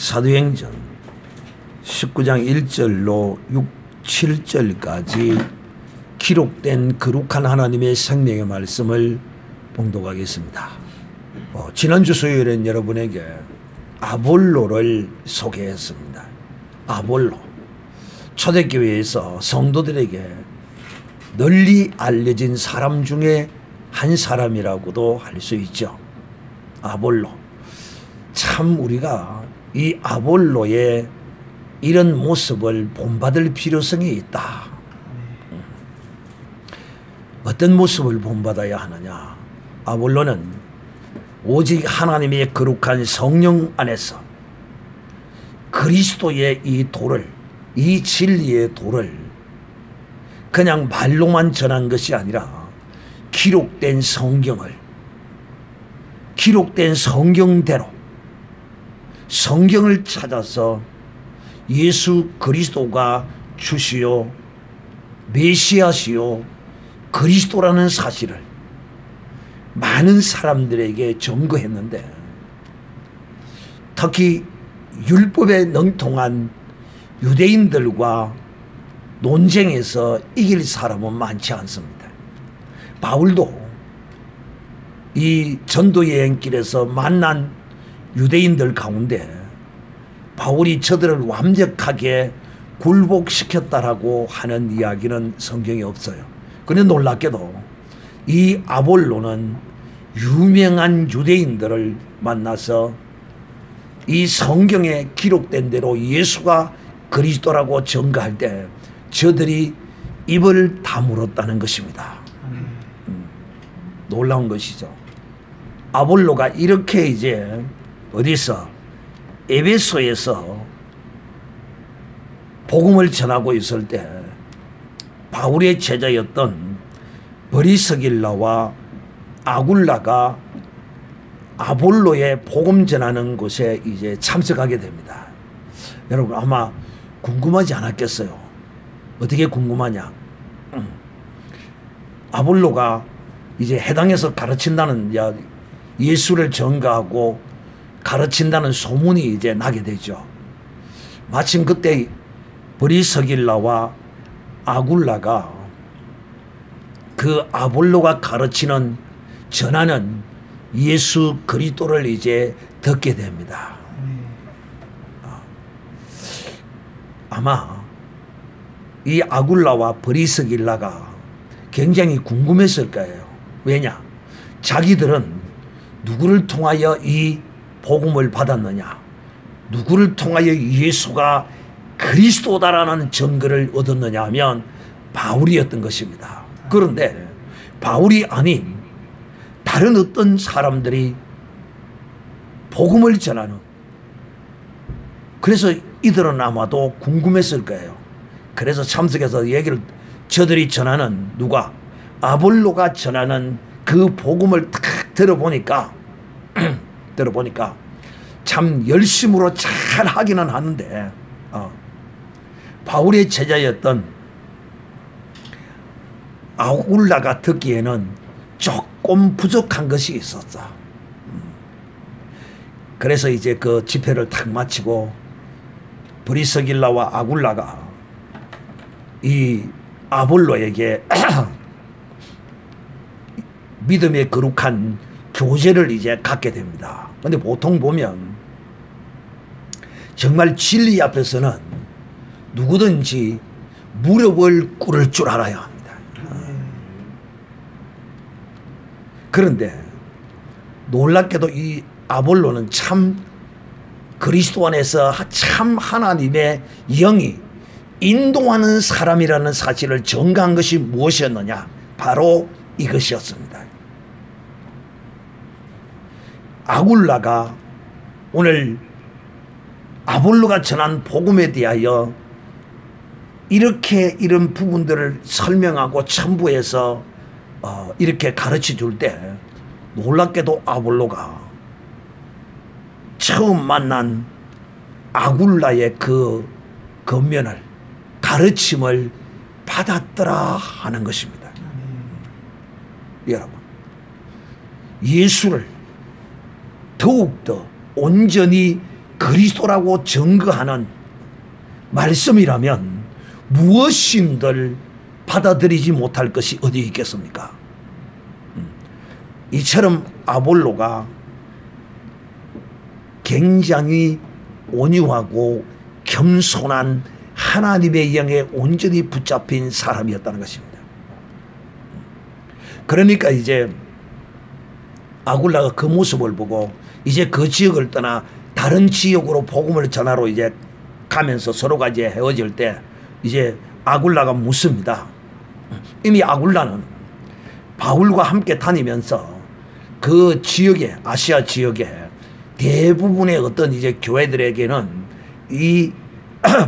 사도행전 19장 1절로 6, 7절까지 기록된 거룩한 하나님의 생명의 말씀을 봉독하겠습니다. 지난주 수요일엔 여러분에게 아볼로를 소개했습니다. 아볼로, 초대교회에서 성도들에게 널리 알려진 사람 중에 한 사람이라고도 할 수 있죠. 아볼로. 참 우리가 이 아볼로의 이런 모습을 본받을 필요성이 있다. 어떤 모습을 본받아야 하느냐. 아볼로는 오직 하나님의 거룩한 성령 안에서 그리스도의 이 도를, 이 진리의 도를 그냥 말로만 전한 것이 아니라 기록된 성경을, 기록된 성경대로 성경을 찾아서 예수 그리스도가 주시오, 메시아시오, 그리스도라는 사실을 많은 사람들에게 전거했는데, 특히 율법에 능통한 유대인들과 논쟁에서 이길 사람은 많지 않습니다. 바울도 이 전도여행길에서 만난 유대인들 가운데 바울이 저들을 완벽하게 굴복시켰다라고 하는 이야기는 성경에 없어요. 그런데 놀랍게도 이 아볼로는 유명한 유대인들을 만나서 이 성경에 기록된 대로 예수가 그리스도라고 전가할 때 저들이 입을 다물었다는 것입니다. 놀라운 것이죠. 아볼로가 이렇게 이제 어디서 에베소에서 복음을 전하고 있을 때 바울의 제자였던 브리스길라와 아굴라가 아볼로의 복음 전하는 곳에 이제 참석하게 됩니다. 여러분 아마 궁금하지 않았겠어요? 어떻게 궁금하냐? 아볼로가 이제 해당에서 가르친다는, 예수를 전가하고 가르친다는 소문이 이제 나게 되죠. 마침 그때 브리스길라와 아굴라가 그 아볼로가 가르치는, 전하는 예수 그리스도를 이제 듣게 됩니다. 아마 이 아굴라와 브리스길라가 굉장히 궁금했을 거예요. 왜냐? 자기들은 누구를 통하여 이 복음을 받았느냐? 누구를 통하여 예수가 그리스도다라는 증거를 얻었느냐 하면 바울이었던 것입니다. 그런데 바울이 아닌 다른 어떤 사람들이 복음을 전하는, 그래서 이들은 아마도 궁금했을 거예요. 그래서 참석해서 얘기를, 저들이 전하는, 누가? 아볼로가 전하는 그 복음을 탁 들어보니까 참 열심으로 잘 하기는 하는데 바울의 제자였던 아굴라가 듣기에는 조금 부족한 것이 있었어. 그래서 이제 그 집회를 탁 마치고 브리스길라와 아굴라가 이 아볼로에게 믿음의 거룩한 교제를 이제 갖게 됩니다. 그런데 보통 보면 정말 진리 앞에서는 누구든지 무릎을 꿇을 줄 알아야 합니다. 그런데 놀랍게도 이 아볼로는 참 그리스도 안에서 참 하나님의 영이 인도하는 사람이라는 사실을 전가한 것이 무엇이었느냐? 바로 이것이었습니다. 아굴라가 오늘 아볼로가 전한 복음에 대하여 이렇게 이런 부분들을 설명하고 첨부해서 이렇게 가르쳐 줄 때 놀랍게도 아볼로가 처음 만난 아굴라의 그 권면을, 가르침을 받았더라 하는 것입니다. 여러분, 예수를 더욱더 온전히 그리스도라고 증거하는 말씀이라면 무엇인들 받아들이지 못할 것이 어디 있겠습니까? 이처럼 아볼로가 굉장히 온유하고 겸손한 하나님의 영에 온전히 붙잡힌 사람이었다는 것입니다. 그러니까 이제 아굴라가 그 모습을 보고 이제 그 지역을 떠나 다른 지역으로 복음을 전하러 이제 가면서 서로가 이제 헤어질 때 이제 아굴라가 묻습니다. 이미 아굴라는 바울과 함께 다니면서 그 지역에, 아시아 지역에 대부분의 어떤 이제 교회들에게는 이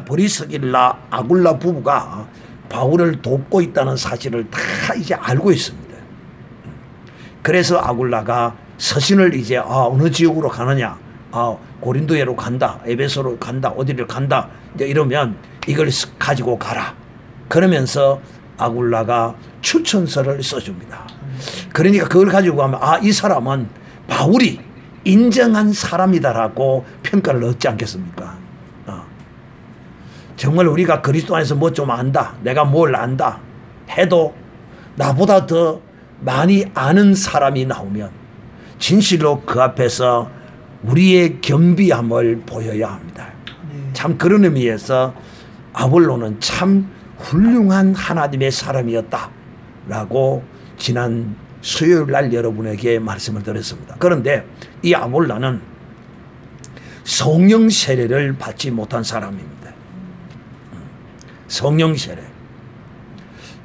브리스길라 아굴라 부부가 바울을 돕고 있다는 사실을 다 이제 알고 있습니다. 그래서 아굴라가 서신을 이제 어느 지역으로 가느냐, 고린도에로 간다, 에베소로 간다, 어디를 간다, 이제 이러면 이걸 가지고 가라. 그러면서 아굴라가 추천서를 써줍니다. 그러니까 그걸 가지고 가면 이 사람은 바울이 인정한 사람이다라고 평가를 얻지 않겠습니까? 정말 우리가 그리스도 안에서 뭐 좀 안다, 내가 뭘 안다 해도 나보다 더 많이 아는 사람이 나오면 진실로 그 앞에서 우리의 겸비함을 보여야 합니다. 참 그런 의미에서 아볼로는 참 훌륭한 하나님의 사람이었다라고 지난 수요일 날 여러분에게 말씀을 드렸습니다. 그런데 이 아볼로는 성령 세례를 받지 못한 사람입니다. 성령 세례.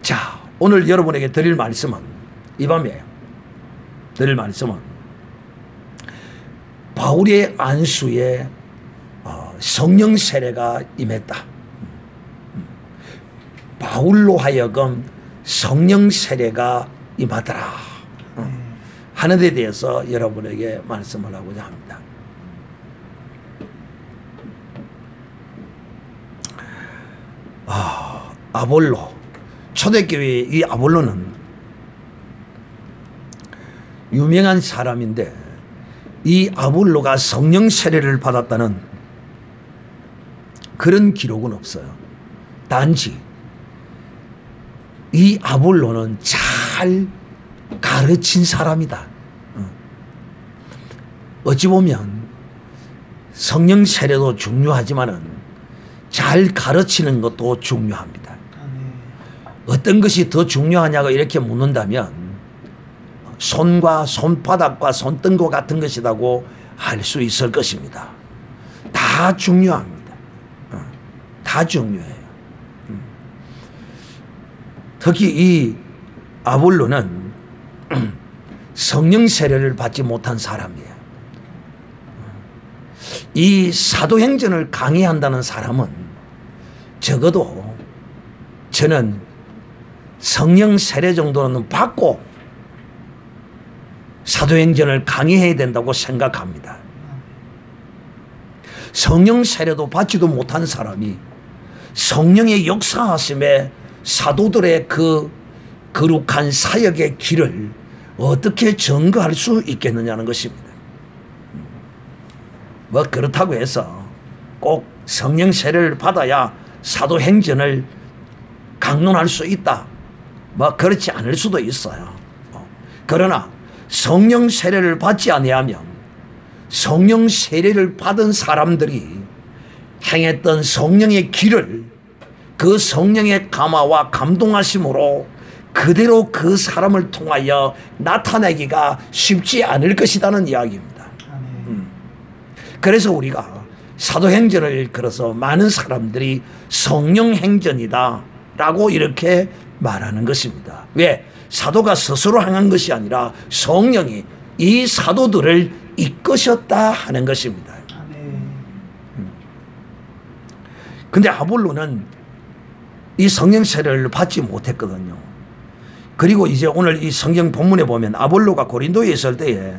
자, 오늘 여러분에게 드릴 말씀은 이 밤에 드릴 말씀은 바울의 안수에 성령 세례가 임했다. 바울로 하여금 성령 세례가 임하더라 하는 데 대해서 여러분에게 말씀을 하고자 합니다. 아볼로, 초대교회 이 아볼로는 유명한 사람인데 이 아볼로가 성령 세례를 받았다는 그런 기록은 없어요. 단지 이 아볼로는 잘 가르친 사람이다. 어찌 보면 성령 세례도 중요하지만은 잘 가르치는 것도 중요합니다. 어떤 것이 더 중요하냐고 이렇게 묻는다면 손과 손바닥과 손등과 같은 것이라고 할 수 있을 것입니다. 다 중요합니다. 다 중요해요. 특히 이 아볼로는 성령 세례를 받지 못한 사람이에요. 이 사도행전을 강의한다는 사람은 적어도 저는 성령 세례 정도는 받고 사도행전을 강의해야 된다고 생각합니다. 성령 세례도 받지도 못한 사람이 성령의 역사하심에 사도들의 그 거룩한 사역의 길을 어떻게 증거할 수 있겠느냐는 것입니다. 뭐 그렇다고 해서 꼭 성령 세례를 받아야 사도행전을 강론할 수 있다. 뭐 그렇지 않을 수도 있어요. 그러나 성령 세례를 받지 아니하면 성령 세례를 받은 사람들이 행했던 성령의 길을 그 성령의 감화와 감동하심으로 그대로 그 사람을 통하여 나타내기가 쉽지 않을 것이라는 이야기입니다. 그래서 우리가 사도행전을 걸어서 많은 사람들이 성령행전이다 라고 이렇게 말하는 것입니다. 왜? 사도가 스스로 행한 것이 아니라 성령이 이 사도들을 이끄셨다 하는 것입니다. 근데 아볼로는 이 성령 세례를 받지 못했거든요. 그리고 이제 오늘 이 성경 본문에 보면 아볼로가 고린도에 있을 때에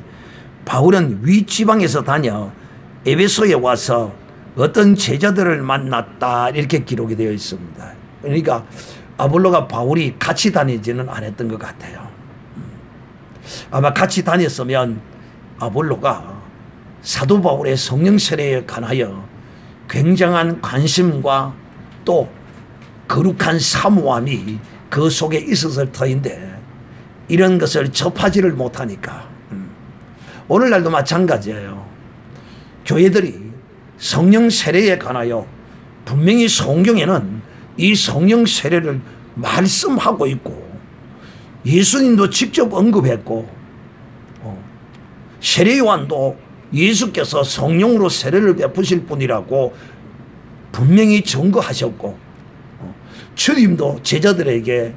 바울은 윗지방에서 다녀 에베소에 와서 어떤 제자들을 만났다 이렇게 기록이 되어 있습니다. 그러니까 아볼로가 바울이 같이 다니지는 않았던 것 같아요. 아마 같이 다녔으면 아볼로가 사도 바울의 성령 세례에 관하여 굉장한 관심과 또 거룩한 사모함이 그 속에 있었을 터인데 이런 것을 접하지를 못하니까 오늘날도 마찬가지예요. 교회들이 성령 세례에 관하여 분명히 성경에는 이 성령 세례를 말씀하고 있고 예수님도 직접 언급했고 세례 요한도 예수께서 성령으로 세례를 베푸실 분이라고 분명히 증거하셨고 주님도 제자들에게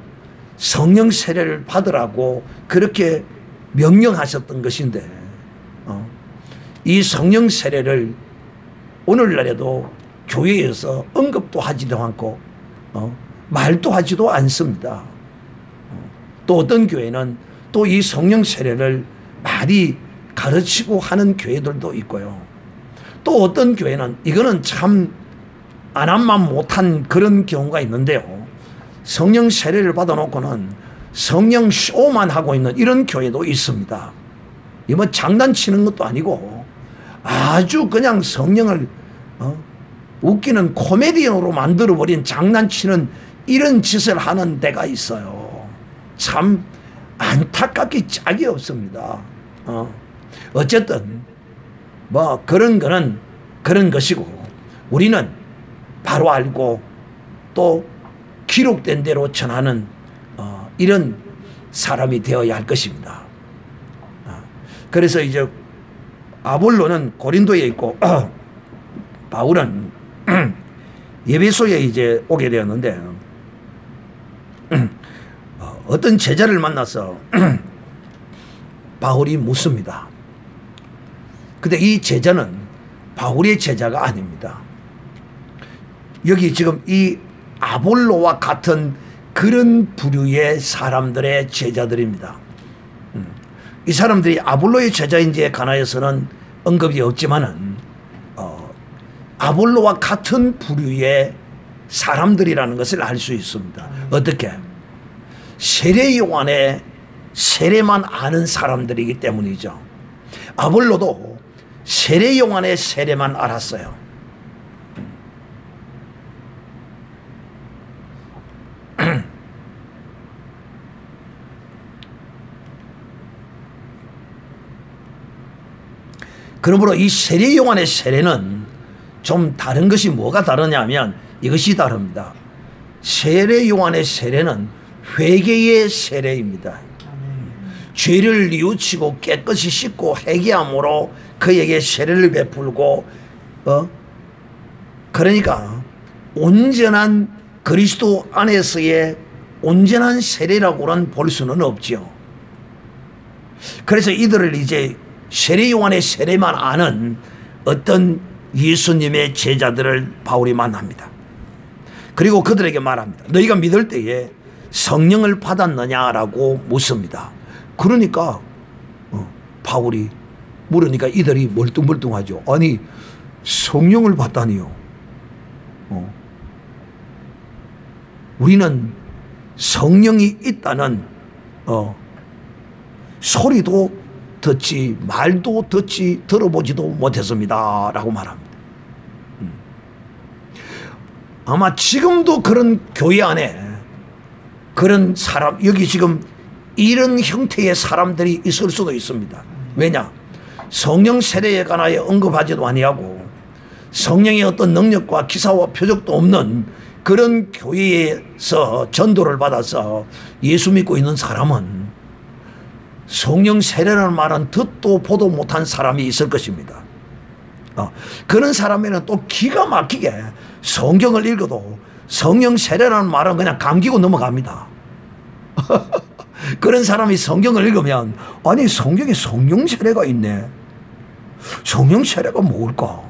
성령 세례를 받으라고 그렇게 명령하셨던 것인데 이 성령 세례를 오늘날에도 교회에서 언급도 하지도 않고 말도 하지도 않습니다. 또 어떤 교회는 또 이 성령 세례를 많이 가르치고 하는 교회들도 있고요. 또 어떤 교회는 이거는 참 안 한만 못한 그런 경우가 있는데요. 성령 세례를 받아놓고는 성령 쇼만 하고 있는 이런 교회도 있습니다. 이 뭐 장난치는 것도 아니고 아주 그냥 성령을 웃기는 코미디언으로 만들어버린 장난치는 이런 짓을 하는 데가 있어요. 참 안타깝기 짝이 없습니다. 어쨌든 뭐 그런 거는 그런 것이고 우리는 바로 알고 또 기록된 대로 전하는 이런 사람이 되어야 할 것입니다. 그래서 이제 아볼로는 고린도에 있고 바울은 에베소에 이제 오게 되었는데 어떤 제자를 만나서 바울이 묻습니다. 근데 이 제자는 바울의 제자가 아닙니다. 여기 지금 이 아볼로와 같은 그런 부류의 사람들의 제자들입니다. 이 사람들이 아볼로의 제자인지에 관하여서는 언급이 없지만은 아볼로와 같은 부류의 사람들이라는 것을 알 수 있습니다. 어떻게? 세례 요한의 세례만 아는 사람들이기 때문이죠. 아볼로도 세례 요한의 세례만 알았어요. 그러므로 이 세례 요한의 세례는 좀 다른 것이 뭐가 다르냐면 이것이 다릅니다. 세례 요한의 세례는 회개의 세례입니다. 죄를 뉘우치고 깨끗이 씻고 회개함으로 그에게 세례를 베풀고 그러니까 온전한 그리스도 안에서의 온전한 세례라고는 볼 수는 없죠. 그래서 이들을 이제 세례 요한의 세례만 아는 어떤 예수님의 제자들을 바울이 만납니다. 그리고 그들에게 말합니다. 너희가 믿을 때에 성령을 받았느냐라고 묻습니다. 그러니까 바울이 물으니까 이들이 멀뚱멀뚱하죠. 아니 성령을 받다니요. 우리는 성령이 있다는 소리도 듣지 말도 듣지 들어보지도 못했습니다 라고 말합니다. 아마 지금도 그런 교회 안에 그런 사람 여기 지금 이런 형태의 사람들이 있을 수도 있습니다. 왜냐? 성령 세례에 관하여 언급하지도 아니하고 성령의 어떤 능력과 기사와 표적도 없는 그런 교회에서 전도를 받아서 예수 믿고 있는 사람은 성령 세례라는 말은 듣도 보도 못한 사람이 있을 것입니다. 그런 사람에는 또 기가 막히게 성경을 읽어도 성령 세례라는 말은 그냥 감기고 넘어갑니다. 그런 사람이 성경을 읽으면 아니 성경에 성령 세례가 있네. 성령 세례가 뭘까?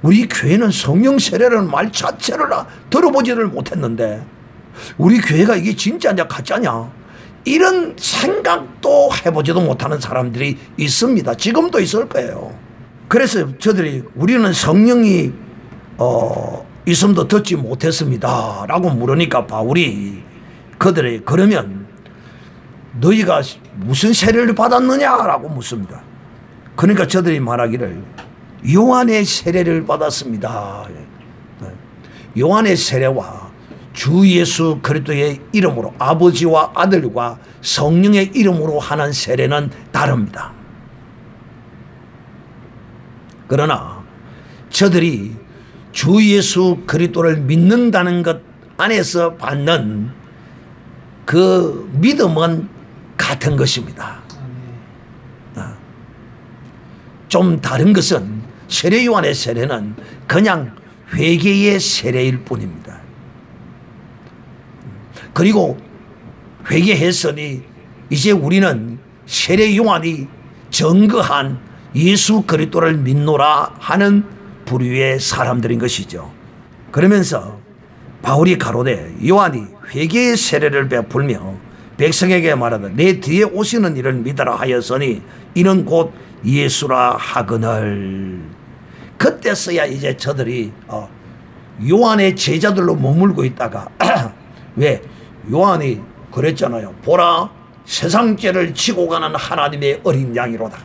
우리 교회는 성령 세례라는 말 자체를 들어보지를 못했는데 우리 교회가 이게 진짜냐 가짜냐 이런 생각도 해보지도 못하는 사람들이 있습니다. 지금도 있을 거예요. 그래서 저들이 우리는 성령이 있음도 듣지 못했습니다 라고 물으니까 바울이 그들이 그러면 너희가 무슨 세례를 받았느냐 라고 묻습니다. 그러니까 저들이 말하기를 요한의 세례를 받았습니다. 요한의 세례와 주 예수 그리스도의 이름으로 아버지와 아들과 성령의 이름으로 하는 세례는 다릅니다. 그러나 저들이 주 예수 그리스도를 믿는다는 것 안에서 받는 그 믿음은 같은 것입니다. 좀 다른 것은 세례 요한의 세례는 그냥 회개의 세례일 뿐입니다. 그리고 회개했으니 이제 우리는 세례 요한이 증거한 예수 그리스도를 믿노라 하는 부류의 사람들인 것이죠. 그러면서 바울이 가로되 요한이 회개의 세례를 베풀며 백성에게 말하되 내 뒤에 오시는 이를 믿으라 하였으니 이는 곧 예수라 하거늘. 그때서야 이제 저들이 요한의 제자들로 머물고 있다가 왜 요한이 그랬잖아요. 보라 세상 죄를 지고 가는 하나님의 어린 양이로다.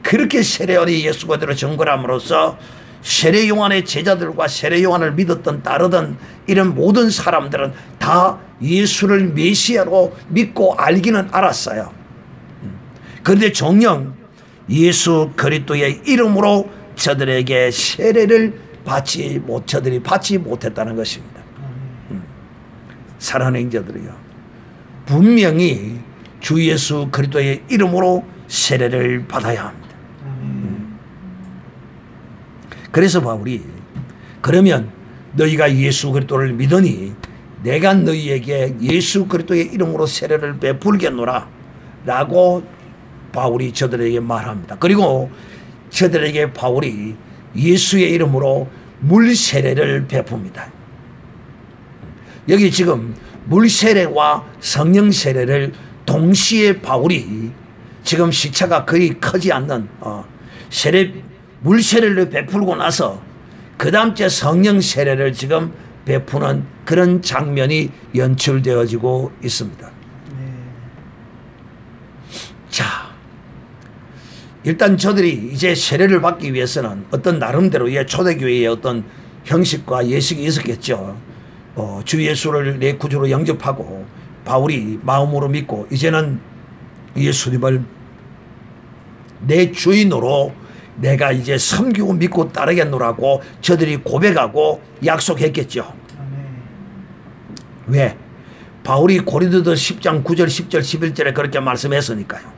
그렇게 세례 요한이 예수 그리스도를 증거함으로써 세례 요한의 제자들과 세례 요한을 믿었던 따르던 이런 모든 사람들은 다 예수를 메시아로 믿고 알기는 알았어요. 그런데 정녕 예수 그리스도의 이름으로 저들에게 세례를 저들이 받지 못했다는 것입니다. 사랑하는 형제들이요, 분명히 주 예수 그리스도의 이름으로 세례를 받아야 합니다. 그래서 바울이 그러면 너희가 예수 그리스도를 믿으니 내가 너희에게 예수 그리스도의 이름으로 세례를 베풀겠노라 라고 바울이 저들에게 말합니다. 그리고 저들에게 바울이 예수의 이름으로 물 세례를 베풉니다. 여기 지금 물 세례와 성령 세례를 동시에 바울이 지금 시차가 거의 크지 않는 물 세례를 베풀고 나서 그 다음 주에 성령 세례를 지금 베푸는 그런 장면이 연출되어지고 있습니다. 자, 일단 저들이 이제 세례를 받기 위해서는 어떤 나름대로의 초대교회의 어떤 형식과 예식이 있었겠죠. 주 예수를 내 구주로 영접하고 바울이 마음으로 믿고 이제는 예수님을 내 주인으로 내가 이제 섬기고 믿고 따르겠노라고 저들이 고백하고 약속했겠죠. 왜? 바울이 고린도서 10장 9절 10절 11절에 그렇게 말씀했으니까요.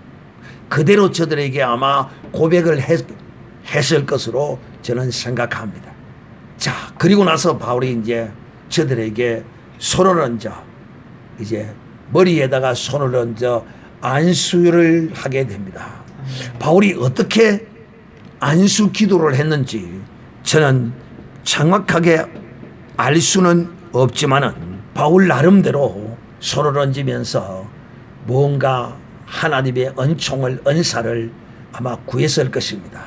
그대로 저들에게 아마 고백을 했을 것으로 저는 생각합니다. 자, 그리고 나서 바울이 이제 저들에게 손을 얹어 이제 머리에다가 손을 얹어 안수를 하게 됩니다. 바울이 어떻게 안수 기도를 했는지 저는 정확하게 알 수는 없지만은 바울 나름대로 손을 얹으면서 뭔가 하나님의 은총을 은사를 아마 구했을 것입니다.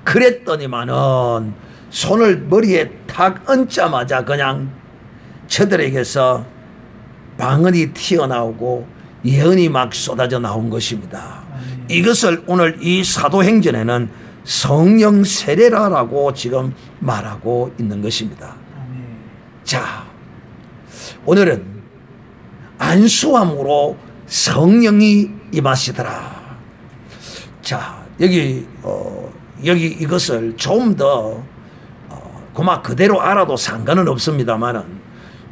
그랬더니만은 손을 머리에 탁 얹자마자 그냥 저들에게서 방언이 튀어나오고 예언이 막 쏟아져 나온 것입니다. 이것을 오늘 이 사도행전에는 성령 세례라고 지금 말하고 있는 것입니다. 자, 오늘은 안수함으로 성령이 임하시더라. 자, 여기 이것을 좀 더 그만 그대로 알아도 상관은 없습니다만은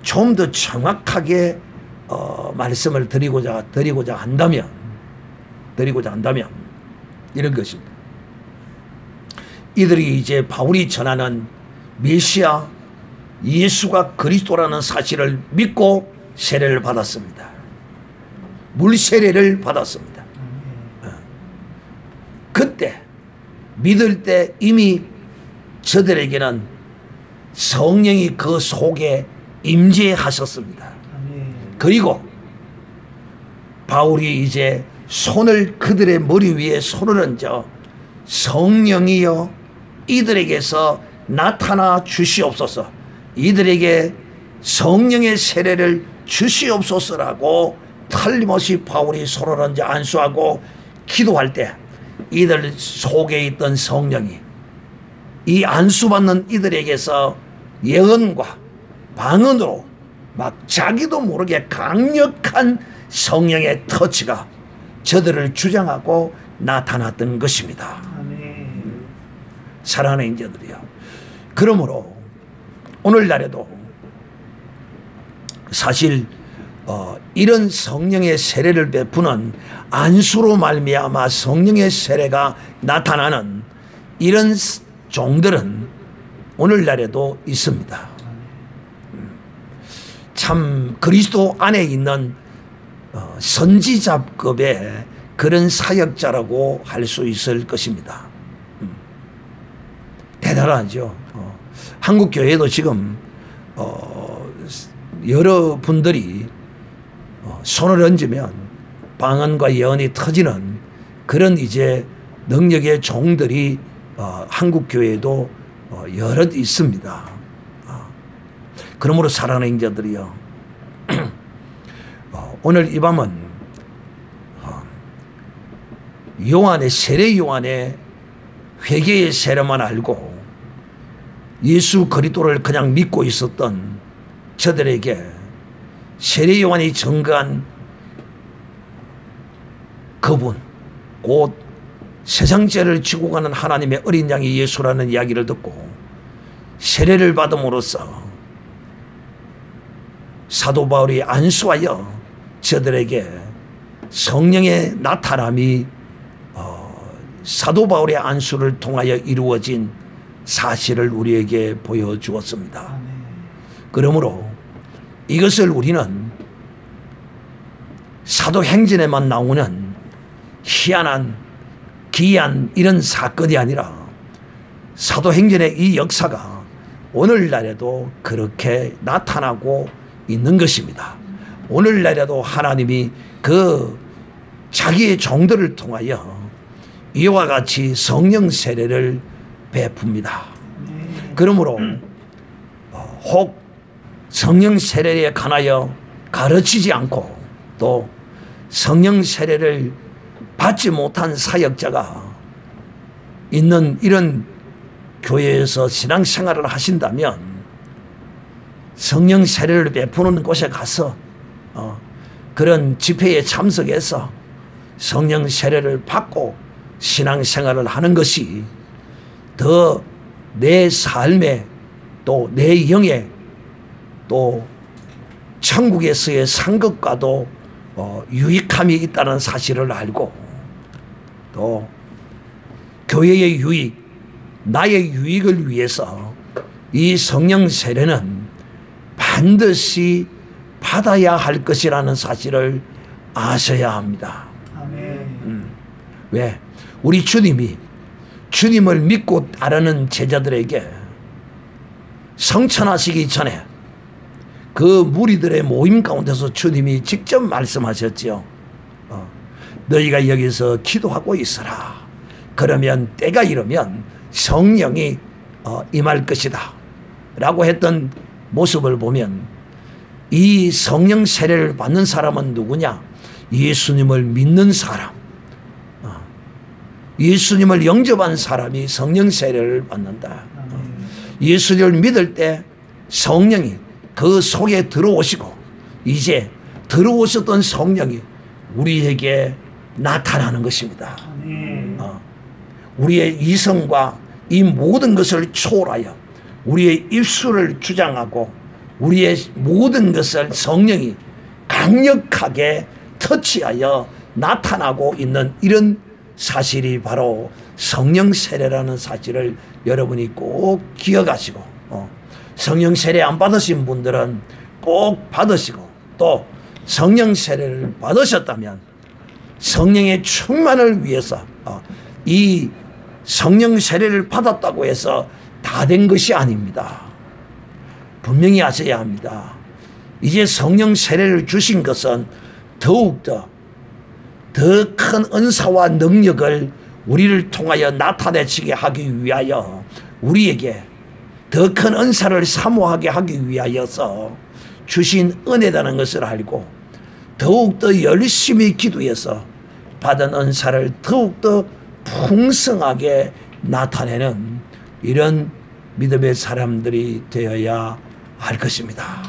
좀 더 정확하게 말씀을 드리고자 한다면 이런 것입니다. 이들이 이제 바울이 전하는 메시아 예수가 그리스도라는 사실을 믿고 세례를 받았습니다. 물 세례를 받았습니다. 그때 믿을 때 이미 저들에게는 성령이 그 속에 임재하셨습니다. 그리고 바울이 이제 손을 그들의 머리 위에 손을 얹어 성령이여 이들에게서 나타나 주시옵소서, 이들에게 성령의 세례를 주시옵소서라고 틀림없이 바울이 손을 얹어 안수하고 기도할 때 이들 속에 있던 성령이 이 안수받는 이들에게서 예언과 방언으로 막 자기도 모르게 강력한 성령의 터치가 저들을 주장하고 나타났던 것입니다. 사랑하는 형제들이요. 그러므로 오늘날에도 사실 이런 성령의 세례를 베푸는 안수로 말미암아 성령의 세례가 나타나는 이런 종들은 오늘날에도 있습니다. 참 그리스도 안에 있는 선지자급의 그런 사역자라고 할 수 있을 것입니다. 대단하죠. 한국 교회도 지금 여러 분들이 손을 얹으면 방언과 예언이 터지는 그런 이제 능력의 종들이 한국 교회에도 여럿 있습니다. 그러므로 사랑하는 형제들이요. 오늘 이 밤은 요한의 세례 요한의 회개의 세례만 알고 예수 그리스도를 그냥 믿고 있었던 저들에게 세례 요한이 증거한 그분 곧 세상 죄를 지고 가는 하나님의 어린 양이 예수라는 이야기를 듣고 세례를 받음으로써 사도 바울이 안수하여 저들에게 성령의 나타남이 사도 바울의 안수를 통하여 이루어진 사실을 우리에게 보여주었습니다. 그러므로 이것을 우리는 사도행전에만 나오는 희한한 기이한 이런 사건이 아니라 사도행전의 이 역사가 오늘날에도 그렇게 나타나고 있는 것입니다. 오늘날에도 하나님이 그 자기의 종들을 통하여 이와 같이 성령 세례를 베풉니다. 그러므로 혹 성령 세례에 관하여 가르치지 않고 또 성령 세례를 받지 못한 사역자가 있는 이런 교회에서 신앙생활을 하신다면 성령 세례를 베푸는 곳에 가서 그런 집회에 참석해서 성령 세례를 받고 신앙생활을 하는 것이 더 내 삶에 또 내 영에 또 천국에서의 상급과도 유익함이 있다는 사실을 알고 또 교회의 유익, 나의 유익을 위해서 이 성령 세례는 반드시 받아야 할 것이라는 사실을 아셔야 합니다. 왜? 우리 주님을 믿고 따르는 제자들에게 성천하시기 전에 그 무리들의 모임 가운데서 주님이 직접 말씀하셨죠. 너희가 여기서 기도하고 있어라. 그러면 때가 이르면 성령이 임할 것이다. 라고 했던 모습을 보면 이 성령 세례를 받는 사람은 누구냐? 예수님을 믿는 사람. 예수님을 영접한 사람이 성령 세례를 받는다. 예수님을 믿을 때 성령이 그 속에 들어오시고 이제 들어오셨던 성령이 우리에게 나타나는 것입니다. 우리의 이성과 이 모든 것을 초월하여 우리의 입술을 주장하고 우리의 모든 것을 성령이 강력하게 터치하여 나타나고 있는 이런 사실이 바로 성령 세례라는 사실을 여러분이 꼭 기억하시고 성령 세례 안 받으신 분들은 꼭 받으시고 또 성령 세례를 받으셨다면 성령의 충만을 위해서 이 성령 세례를 받았다고 해서 다 된 것이 아닙니다. 분명히 아셔야 합니다. 이제 성령 세례를 주신 것은 더욱더 더 큰 은사와 능력을 우리를 통하여 나타내시게 하기 위하여 우리에게 더 큰 은사를 사모하게 하기 위하여서 주신 은혜라는 것을 알고 더욱더 열심히 기도해서 받은 은사를 더욱더 풍성하게 나타내는 이런 믿음의 사람들이 되어야 할 것입니다.